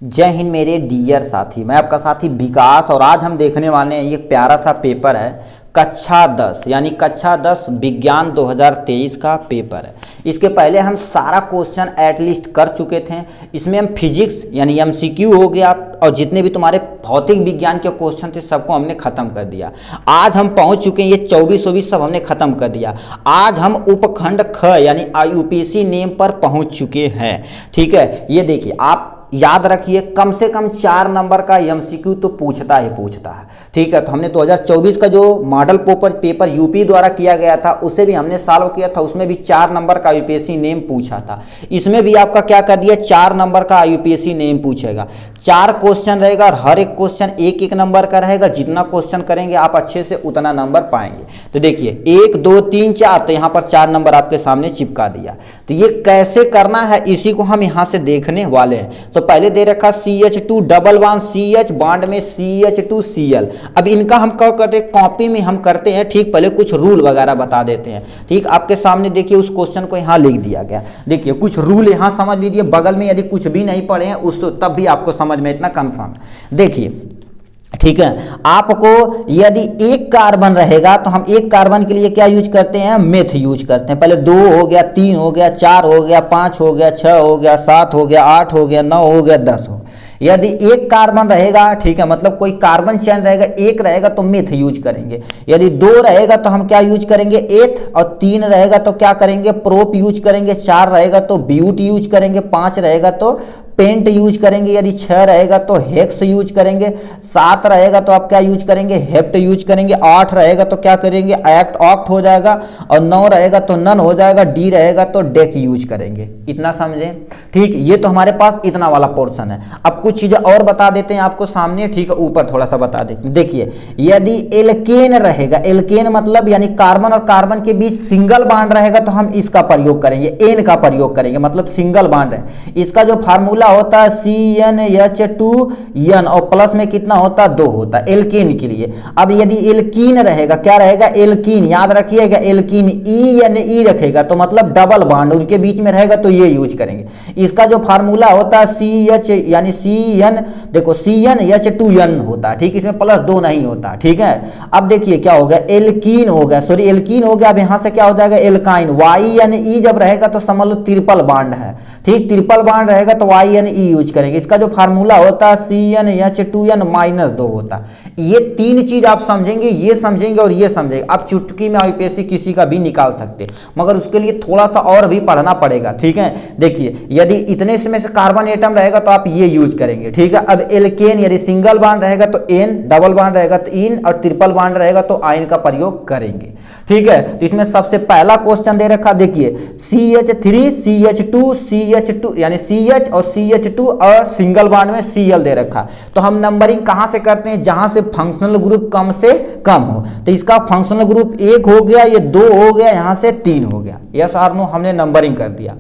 जय हिंद मेरे डियर साथी, मैं आपका साथी विकास। और आज हम देखने वाले हैं ये प्यारा सा पेपर है कक्षा 10 यानी कक्षा 10 विज्ञान 2023 का पेपर है। इसके पहले हम सारा क्वेश्चन एटलीस्ट कर चुके थे। इसमें हम फिजिक्स यानी एमसीक्यू हो गया और जितने भी तुम्हारे भौतिक विज्ञान के क्वेश्चन थे सबको हमने खत्म कर दिया। आज हम पहुंच चुके हैं, ये 24 सब हमने खत्म कर दिया। आज हम उपखंड ख यानी यूपीएससी नेम पर पहुंच चुके हैं। ठीक है, ये देखिए आप याद रखिए कम से कम 4 नंबर का एमसीक्यू तो पूछता है। ठीक है, तो हमने 2024 का जो मॉडल पेपर यूपी द्वारा किया गया था उसे भी हमने सॉल्व किया था, उसमें भी 4 नंबर का यूपीएससी नेम पूछा था। इसमें भी आपका क्या कर दिया, 4 नंबर का यूपीएससी नेम पूछेगा। 4 क्वेश्चन रहेगा और हर एक क्वेश्चन एक नंबर का रहेगा। जितना क्वेश्चन करेंगे आप अच्छे से उतना नंबर पाएंगे। तो देखिए 1 2 3 4, तो यहाँ पर 4 नंबर आपके सामने चिपका दिया। तो ये कैसे करना है इसी को हम यहाँ से देखने वाले हैं। तो पहले दे रखा CH2 double bond CH bond में CH2Cl। अब इनका हम क्या करते हैं, कॉपी में हम करते हैं। ठीक, पहले कुछ रूल वगैरह बता देते हैं। ठीक, आपके सामने देखिए उस क्वेश्चन को यहाँ लिख दिया गया। देखिए कुछ रूल यहाँ समझ लीजिए, बगल में यदि कुछ भी नहीं पढ़े हैं उस तब भी आपको समझ में इतना कंफर्म। देखिए ठीक है, आपको यदि एक कार्बन रहेगा तो हम एक कार्बन के लिए क्या यूज करते हैं, मेथ यूज करते हैं। पहले 2 हो गया, 3 हो गया, 4 हो गया, 5 हो गया, 6 हो गया, 7 हो गया, 8 हो गया, 9 हो गया, 10 हो। यदि एक कार्बन रहेगा, ठीक है, मतलब कोई कार्बन चेन रहेगा, एक रहेगा तो मेथ यूज करेंगे। यदि 2 रहेगा तो हम क्या यूज करेंगे, एथ। और 3 रहेगा तो क्या करेंगे, प्रोप यूज करेंगे। 4 रहेगा तो ब्यूट यूज करेंगे। 5 रहेगा तो पेंट यूज करेंगे। यदि 6 रहेगा तो हेक्स यूज करेंगे। 7 रहेगा तो आप क्या यूज करेंगे, हेप्ट यूज करेंगे। 8 रहेगा तो क्या करेंगे, ऑक्ट हो जाएगा। और 9 रहेगा तो नन हो जाएगा। डी रहेगा तो डेक यूज करेंगे। इतना समझे। ठीक, ये तो हमारे पास इतना वाला पोर्शन है। अब कुछ चीजें और बता देते हैं आपको सामने। ठीक है, ऊपर थोड़ा सा बता देते हैं। देखिए यदि एल्केन रहेगा, एल्केन मतलब यानी कार्बन और कार्बन के बीच सिंगल बॉन्ड रहेगा तो हम इसका प्रयोग करेंगे, एन का प्रयोग करेंगे, मतलब सिंगल बॉन्ड है। इसका जो फार्मूला होता है CnH2n और प्लस में कितना होता है, 2 होता है एल्कीन के लिए। अब यदि एल्कीन रहेगा, क्या रहेगा, एल्कीन, याद रखिएगा एल्कीन E रखेगा तो मतलब डबल बॉन्ड उनके बीच में रहेगा तो ये यूज करेंगे। इसका जो फार्मूला होता है CH यानी CN, देखो CnH2n होता है। ठीक, इसमें प्लस 2 नहीं होता। ठीक है, अब देखिए क्या हो गया, एल्कीन हो गया, सॉरी एल्कीन हो गया। अब यहां से क्या हो जाएगा, एल्काइन। YnE जब रहेगा तो समझ लो ट्रिपल बॉन्ड है। ठीक, ट्रिपल बॉन्ड रहेगा तो YnE यूज करेंगे। इसका जो फार्मूला होता है CnH2n-2 होता है। ये 3 चीज आप समझेंगे, ये समझेंगे और ये समझेंगे। आप चुटकी में यूपीएससी किसी का भी निकाल सकते, मगर उसके लिए थोड़ा सा और भी पढ़ना पड़ेगा। ठीक है, देखिए यदि इतने में से कार्बन एटम रहेगा तो आप ये यूज करेंगे। ठीक है, अब एल्केन यदि सिंगल बॉन्ड रहेगा तो एन, डबल बॉन्ड रहेगा तो इन, और ट्रिपल बॉन्ड रहेगा तो आयन का प्रयोग करेंगे। ठीक है, तो इसमें सबसे पहला क्वेश्चन दे रखा, देखिए CH3 CH2 CH2 यानी CH और CH2 और सिंगल बॉन्ड में Cl दे रखा। तो हम नंबरिंग कहां से करते हैं, जहां से फंक्शनल ग्रुप कम से कम हो। तो इसका फंक्शनल ग्रुप 1 हो गया, ये 2 हो गया, यहां से 3 हो गया। यस और नो, हमने नंबरिंग कर दिया।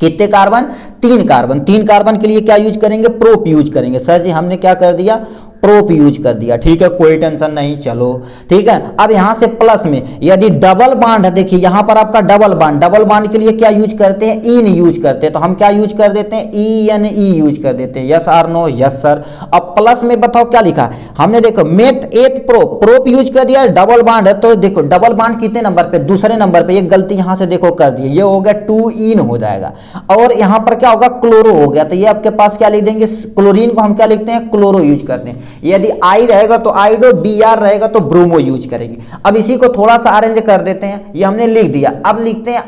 कितने कार्बन, 3 कार्बन। 3 कार्बन के लिए क्या यूज करेंगे, प्रोप यूज करेंगे। सर जी हमने क्या कर दिया, प्रोप यूज कर दिया। ठीक है, कोई टेंशन नहीं, चलो ठीक है। अब यहां से प्लस में यदि डबल बॉन्ड है, देखिए यहां पर आपका डबल बॉन्ड, डबल बॉन्ड के लिए क्या यूज करते हैं, इन यूज करते हैं। तो हम क्या यूज कर देते हैं, EnE यूज कर देते हैं। Yes or no, yes sir. अब प्लस में बताओ क्या लिखा, हमने देखो मेथ एथ प्रोप यूज कर दिया। डबल बॉन्ड है तो देखो डबल बॉन्ड कितने नंबर पे, दूसरे नंबर पे। एक गलती यहां से देखो कर दी, ये हो गया 2 इन हो जाएगा। और यहां पर क्या होगा, क्लोरो हो गया। तो ये आपके पास क्या लिख देंगे, क्लोरीन को हम क्या लिखते हैं, क्लोरो यूज करते हैं। यदि आई रहेगा तो आइडो, Br रहेगा तो ब्रोमो यूज करेंगे। अब इसी को थोड़ा सा अरेंज कर देते हैं, ये हमने लिख दिया। अब लिखते हैं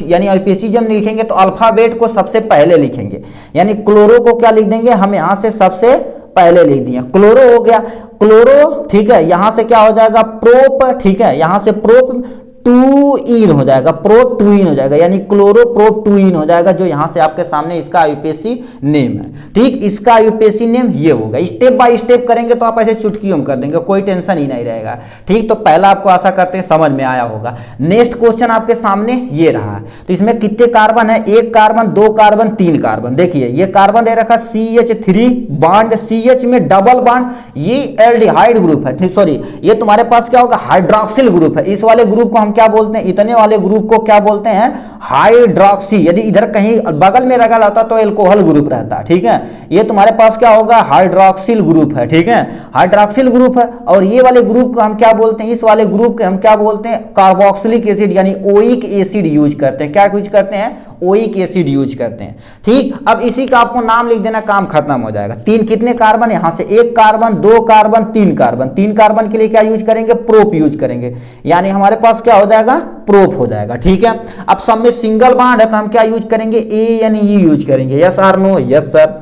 यानी यूपीएससी जब लिखेंगे तो अल्फाबेट को सबसे पहले लिखेंगे, यानी क्लोरो को क्या लिख देंगे, हम यहां से सबसे पहले लिख दिया, क्लोरो हो गया, क्लोरो। ठीक है, यहां से क्या हो जाएगा, प्रोप। ठीक है, यहां से प्रोप 2 इन हो जाएगा, प्रोप 2 इन हो जाएगा, यानी क्लोरो प्रोप 2 इन हो जाएगा, जो यहां से आपके सामने इसका यूपीएससी नेम है। ठीक, इसका यूपीएससी नेम ये होगा। स्टेप बाय स्टेप करेंगे तो आप ऐसे चुटकी में कर देंगे, कोई टेंशन ही नहीं रहेगा। ठीक, तो पहला आपको आशा करते हैं समझ में आया होगा। नेक्स्ट क्वेश्चन आपके सामने ये रहा। तो इसमें कितने कार्बन है, 1 कार्बन, 2 कार्बन, 3 कार्बन। देखिए ये कार्बन दे रखा CH3 बॉन्ड, CH में डबल बॉन्ड, ये एल्डिहाइड ग्रुप है। सॉरी, ये तुम्हारे पास क्या होगा, हाइड्रोक्सिल ग्रुप है। इस वाले ग्रुप को हम क्या बोलते हैं, इतने वाले ग्रुप को क्या बोलते हैं, हाइड्रोक्सी, यदि इधर कहीं बगल में रगल होता तो एल्कोहल ग्रुप रहता, ठीक है। ये तुम्हारे पास क्या होगा, हाइड्रोक्सिल ग्रुप है, ठीक है, हाइड्रोक्सिल ग्रुप है। और ये वाले ग्रुप को हम क्या बोलते हैं, इस वाले ग्रुप को हम क्या बोलते हैं, कार्बोक्सिलिक एसिड यानी ओइक एसिड यूज करते हैं। क्या यूज करते हैं, ओइक एसिड यूज करते हैं, ठीक। अब इसी का आपको नाम लिख देना, काम खत्म हो जाएगा। तीन कितने कार्बन, यहां से एक कार्बन, दो कार्बन, तीन कार्बन। तीन कार्बन के लिए क्या यूज करेंगे, प्रोप यूज करेंगे, यानी हमारे पास क्या हो जाएगा, प्रोप हो जाएगा, ठीक है। अब सब में सिंगल बॉन्ड है तो हम क्या यूज करेंगे, ए यानी ई यूज करेंगे। Yes or no, yes sir,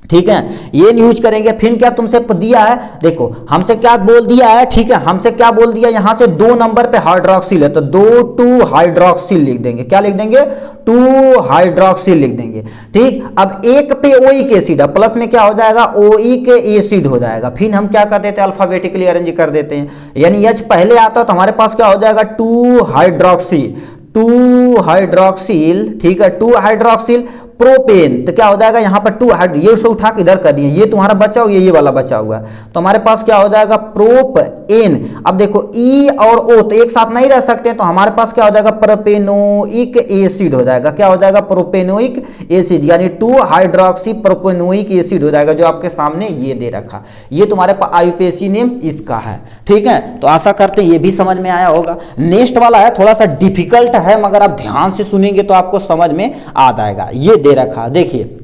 ठीक है, ये यूज करेंगे। फिर क्या तुमसे दिया है, देखो हमसे क्या बोल दिया है, ठीक है, हमसे क्या बोल दिया, यहां से 2 नंबर पे हाइड्रोक्सिल है तो 2 हाइड्रोक्सिल लिख देंगे। क्या लिख देंगे, 2 हाइड्रोक्सिल लिख देंगे, ठीक। अब एक पे ओइक एसिड है, प्लस में क्या हो जाएगा, ओइक एसिड हो जाएगा। फिर हम क्या कर देते हैं, अल्फाबेटिकली अरेंज कर देते हैं, यानी एच पहले आता है तो हमारे पास क्या हो जाएगा, 2 हाइड्रोक्सिल, 2 हाइड्रोक्सिल, ठीक है, 2 हाइड्रोक्सिल प्रोपेन। तो क्या हो जाएगा, यहाँ पर 2 ये से उठा के इधर कर दिए, ये तुम्हारा बचा हुआ, ये वाला बचा हुआ है, तो हमारे पास क्या हो जाएगा, प्रोपेन। अब देखो ई और ओ तो एक साथ नहीं रह सकते, तो हमारे पास क्या हो जाएगा, प्रोपेनोइक एसिड हो जाएगा। क्या हो जाएगा, प्रोपेनोइक एसिड, यानी 2 हाइड्रोक्सी प्रोपेनोइक एसिड हो जाएगा, जो आपके सामने ये दे रखा। ये तुम्हारे पास आईयूपीएसी नेम इसका है, ठीक है। तो आशा करते हैं ये भी समझ में आया होगा। नेक्स्ट वाला है थोड़ा सा डिफिकल्ट है, मगर आप ध्यान से सुनेंगे तो आपको समझ में आ जाएगा। ये दे रखा, देखिए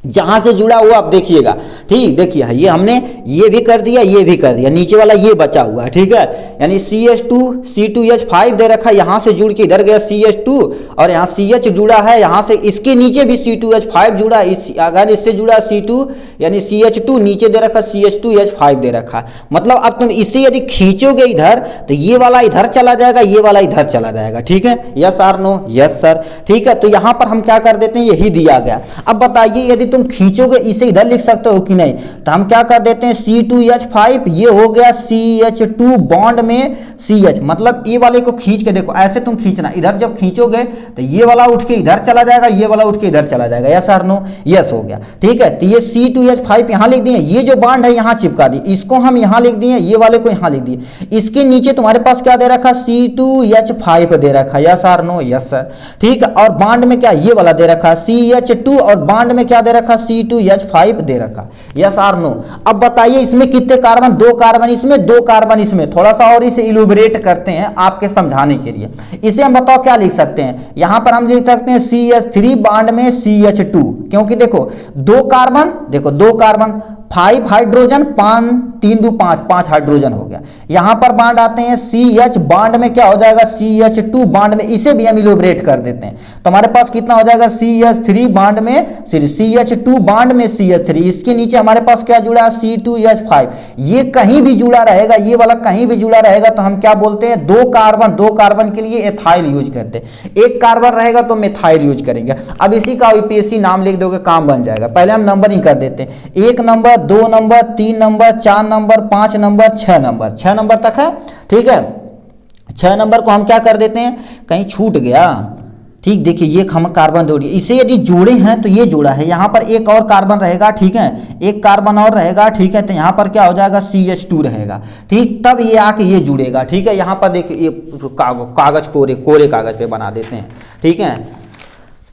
जहां से जुड़ा हुआ आप देखिएगा, ठीक, देखिए ये हमने ये भी कर दिया, ये भी कर दिया, नीचे वाला ये बचा हुआ है, ठीक है, यानी CH2 C2H5 दे रखा, यहां से जुड़ के इधर गया CH2 और यहां CH जुड़ा है, यहां से इसके नीचे भी C2H5 जुड़ा, अगर इससे जुड़ा C2 यानी CH2, नीचे दे रखा CH2H5 दे रखा। मतलब अब तुम इसे यदि खींचोगे इधर तो ये वाला इधर चला जाएगा, ये वाला इधर चला जाएगा, ठीक है। Yes or no, yes sir, ठीक है। तो यहां पर हम क्या कर देते हैं, यही दिया गया। अब बताइए यदि तुम खींचोगे इसे इधर लिख सकते हो कि नहीं, तो हम क्या कर देते हैं, C2H5 ये हो गया CH2 बॉन्ड में CH, मतलब ये वाले को खींच के देखो, ऐसे तुम खींचना, इधर जब खींचोगे तो ये वाला उठ के इधर चला जाएगा, ये वाला उठ के इधर चला जाएगा। यस आर नो, यस हो गया, ठीक है। तो ये C2H5 यहां लिख दिए, ये जो बॉन्ड है यहां चिपका दी, इसको हम यहां लिख दिए, ये वाले को यहां लिख दिए। इसके नीचे तुम्हारे पास क्या दे रखा, C2H5 दे रखा। Yes or no, yes sir, ठीक है। और बॉन्ड में क्या ये वाला दे रखा CH2 और बॉन्ड में क्या दे रखा C2H5 दे रखा। Yes or no. अब बताइए इसमें कितने कार्बन, 2 कार्बन इसमें, 2 कार्बन इसमें। थोड़ा सा और इसे इलुबरेट करते हैं आपके समझाने के लिए। इसे हम बताओ क्या लिख सकते हैं, यहां पर हम लिख सकते हैं CH3 बॉन्ड में CH2, क्योंकि देखो 2 कार्बन, देखो 2 कार्बन, 5 हाइड्रोजन, 5 3 2 5, 5 हाइड्रोजन हो गया। यहां पर बॉन्ड आते हैं CH, बॉन्ड में क्या हो जाएगा CH2 बॉन्ड में, इसे भी हम इलोबरेट कर देते हैं तो हमारे पास कितना हो जाएगा CH3 बॉन्ड में CH2 बॉन्ड में CH3, इसके नीचे हमारे पास क्या जुड़ा है C2H5। ये कहीं भी जुड़ा रहेगा, ये वाला कहीं भी जुड़ा रहेगा तो हम क्या बोलते हैं, 2 कार्बन के लिए एथाइल यूज करते हैं, 1 कार्बन रहेगा तो मिथाइल यूज करेंगे। अब इसी का यूपीएससी नाम लिख दोगे, काम बन जाएगा। पहले हम नंबरिंग कर देते हैं, 1 number, 2 number, 3 number, 4 number, 5 number, 6 number, 6 number तक है, ठीक है। 6 नंबर को हम क्या कर देते हैं, कहीं छूट गया, ठीक, देखिए ये हम कार्बन जोड़िए, इसे यदि जोड़े हैं तो ये जोड़ा है, यहाँ पर एक और कार्बन रहेगा, ठीक है, एक कार्बन और रहेगा, ठीक है। तो यहाँ पर क्या हो जाएगा CH2 रहेगा, ठीक, तब ये आके ये जुड़ेगा, ठीक है। यहाँ पर देखिए ये कागज कोरे कागज पे बना देते हैं, ठीक है,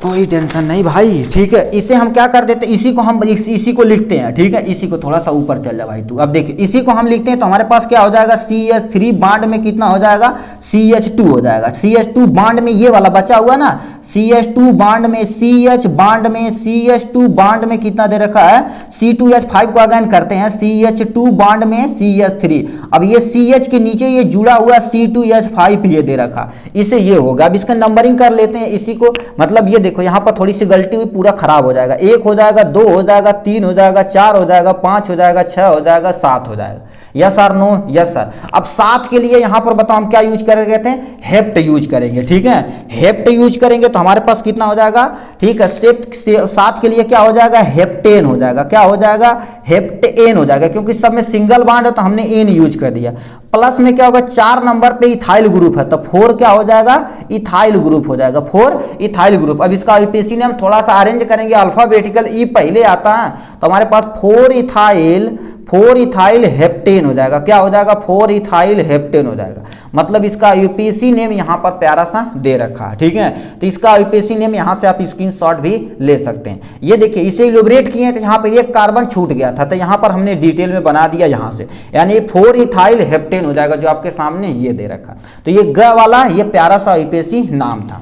कोई टेंशन नहीं भाई, ठीक है। इसे हम क्या कर देते हैं, इसी को लिखते हैं, ठीक है। इसी को थोड़ा सा ऊपर चल जा भाई तू। अब देखिए इसी को हम लिखते हैं तो हमारे पास क्या हो जाएगा CH3 बॉन्ड में कितना हो जाएगा CH2 हो जाएगा। CH2 बॉन्ड में ये वाला बचा हुआ ना, CH2 बॉन्ड में CH बॉन्ड में CH2 बॉन्ड में कितना दे रखा है C2H5 को अगेन करते हैं, CH2 बॉन्ड में CH3। अब ये CH के नीचे ये जुड़ा हुआ C2H5 ये दे रखा, इसे ये होगा। अब इसका नंबरिंग कर लेते हैं इसी को, मतलब ये देखो यहाँ पर थोड़ी सी गलती हुई, पूरा खराब हो जाएगा। 1 हो जाएगा, 2 हो जाएगा, 3 हो जाएगा, 4 हो जाएगा, 5 हो जाएगा, 6 हो जाएगा, 7 हो जाएगा। Yes or no, yes sir. अब 7 के लिए यहाँ पर बताओ हम क्या यूज करेंगे, कहते हैं हेप्ट यूज करेंगे, ठीक है। हेप्ट यूज करेंगे तो हमारे पास कितना हो जाएगा, ठीक है, 7 के लिए क्या हो जाएगा, हेप्टेन हो जाएगा। क्या हो जाएगा, हेप्टेन हो जाएगा, क्योंकि सब में सिंगल बॉन्ड है तो हमने एन यूज कर दिया। प्लस में क्या होगा, 4 नंबर पे इथाइल ग्रुप है तो 4 क्या हो जाएगा, इथाइल ग्रुप हो जाएगा, 4 इथाइल ग्रुप। अब इसका यूपीएससी ने हम थोड़ा सा अरेंज करेंगे, अल्फाबेटिकल ई पहले आता है तो हमारे पास 4 4 इथाइल हेप्टेन हो जाएगा। क्या हो जाएगा? 4 इथाइल हेप्टेन हो जाएगा। मतलब इसका यूपीएससी नेम यहाँ पर प्यारा सा दे रखा है, ठीक है। तो इसका यूपीएससी नेम यहाँ से आप स्क्रीनशॉट भी ले सकते हैं। ये देखिए इसे इलोबरेट किए हैं तो यहाँ पर एक कार्बन छूट गया था, तो यहाँ पर हमने डिटेल में बना दिया यहाँ से, यानी 4 इथाइल हेप्टेन हो जाएगा जो आपके सामने ये दे रखा। तो ये ग वाला ये प्यारा सा यूपीएससी नाम था।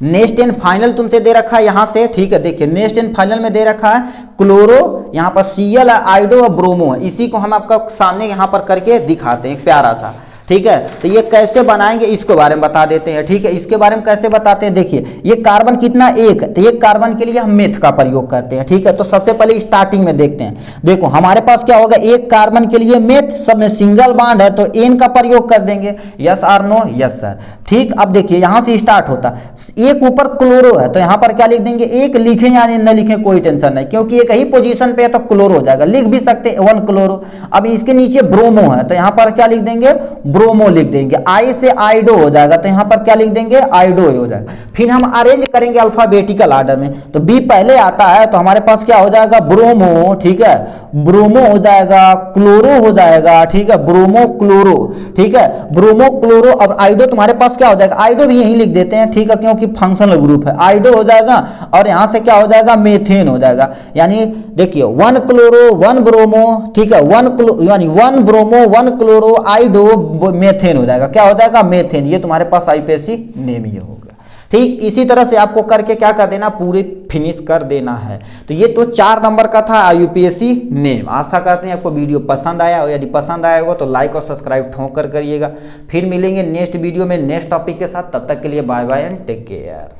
नेक्स्ट एंड फाइनल तुमसे दे रखा है यहाँ से, ठीक है। देखिए नेक्स्ट एंड फाइनल में दे रखा है क्लोरो, यहाँ पर Cl आइडो और ब्रोमो है। इसी को हम आपका सामने यहाँ पर करके दिखाते हैं प्यारा सा, ठीक है। तो ये कैसे बनाएंगे इसके बारे में बता देते हैं, ठीक है। इसके बारे में कैसे बताते हैं, देखिए ये कार्बन कितना एक, तो एक कार्बन के लिए हम मेथ का प्रयोग करते हैं, ठीक है। तो सबसे पहले स्टार्टिंग में देखते हैं। देखो हमारे पास क्या होगा, एक कार्बन के लिए मेथ, सब में सिंगल बॉन्ड है तो एन का प्रयोग कर देंगे। यस और नो? यस सर, ठीक। अब देखिए यहाँ से स्टार्ट होता, एक ऊपर क्लोरो है तो यहाँ पर क्या लिख देंगे, एक लिखें या न लिखें कोई टेंशन नहीं, क्योंकि एक ही पोजीशन पे है तो क्लोरो हो जाएगा, लिख भी सकते हैं 1 क्लोरो। अब इसके नीचे ब्रोमो है तो यहाँ पर क्या लिख देंगे, ब्रोमो लिख देंगे। आई से आइडो हो जाएगा तो यहाँ पर क्या लिख देंगे, आइडो हो जाएगा। फिर हम अरेंज करेंगे अल्फाबेटिकल ऑर्डर में, तो बी पहले आता है तो हमारे पास क्या हो जाएगा, ब्रोमो, ठीक है, ब्रोमो हो जाएगा, क्लोरो हो जाएगा, ठीक है, ब्रोमो क्लोरो, ठीक है, ब्रोमो क्लोरो। अब आइडो तुम्हारे पास क्या हो जाएगा, आइडो भी यही लिख देते हैं, ठीक है, क्योंकि फंक्शनल ग्रुप है। आइडो हो जाएगा और यहाँ से क्या हो जाएगा, मेथेन हो जाएगा। यानी देखिए 1 क्लोरो 1 ब्रोमो, ठीक है, 1 यानी 1 ब्रोमो 1 क्लोरो आइडो मेथेन हो जाएगा। क्या हो जाएगा, मेथेन। ये तुम्हारे पास आईपीएससी नेम ये हो गया, ठीक। इसी तरह से आपको करके क्या कर देना, पूरे फिनिश कर देना है। तो ये तो 4 नंबर का था यूपीएससी नेम। आशा करते हैं आपको वीडियो पसंद आया हो, यदि पसंद आया होगा तो लाइक और सब्सक्राइब ठोक कर करिएगा। फिर मिलेंगे नेक्स्ट वीडियो में नेक्स्ट टॉपिक के साथ, तब तक के लिए bye bye and take care.